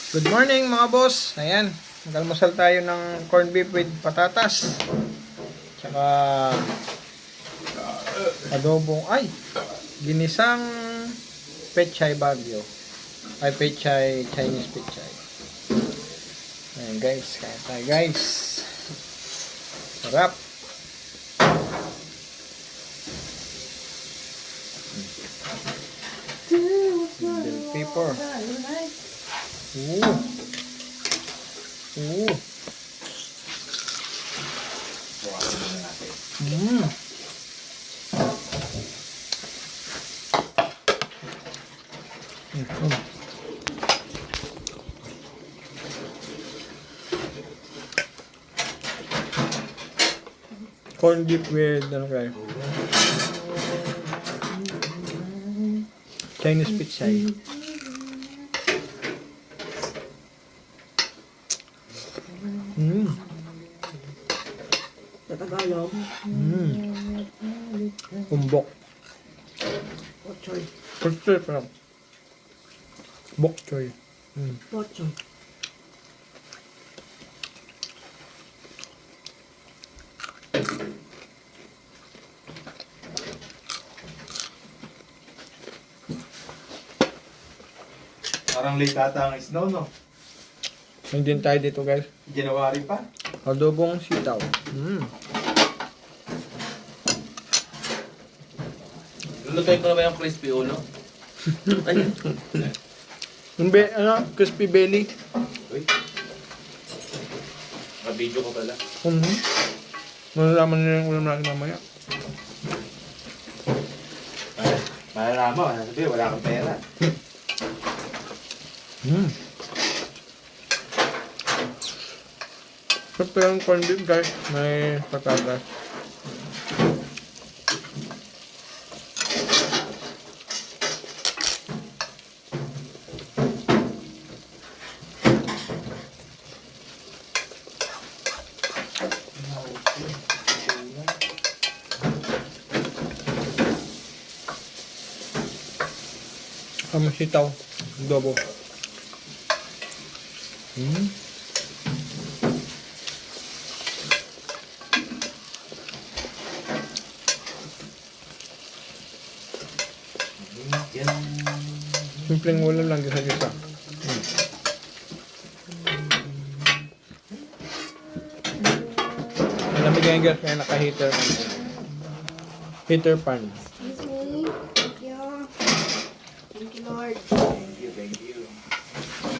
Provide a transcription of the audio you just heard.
Good morning mga boss. Ayan, nag-almusal tayo ng corned beef with patatas. Tsaka adobong, ginisang pechay Baguio. Pechay, Chinese pechay. Ayan guys, kain tayo guys. Sarap. Bell pepper. Ooh. Corned beef with Chinese pechay. Sa Tagalog. Umbok. Pochoy. Pochoy parang. Bok choy. Pochoy. Parang late ata ang snow, no? Nandiyan tayo dito guys. January pa. Adobong sitaw. Lulutuin ko na ba yung crispy ulo? Ayun. Crispy belly. Uy. Naka-video ko pala. Malalaman nila yung ulam natin mamaya. Malalaman, sabi, wala kang pera. Sarap yung corned beef guys. May patatas. Kami sitaw. Adobo. Simpleng ulam lang gisa-gisa. Malamig yan guys, kaya naka-heater. Heater pan.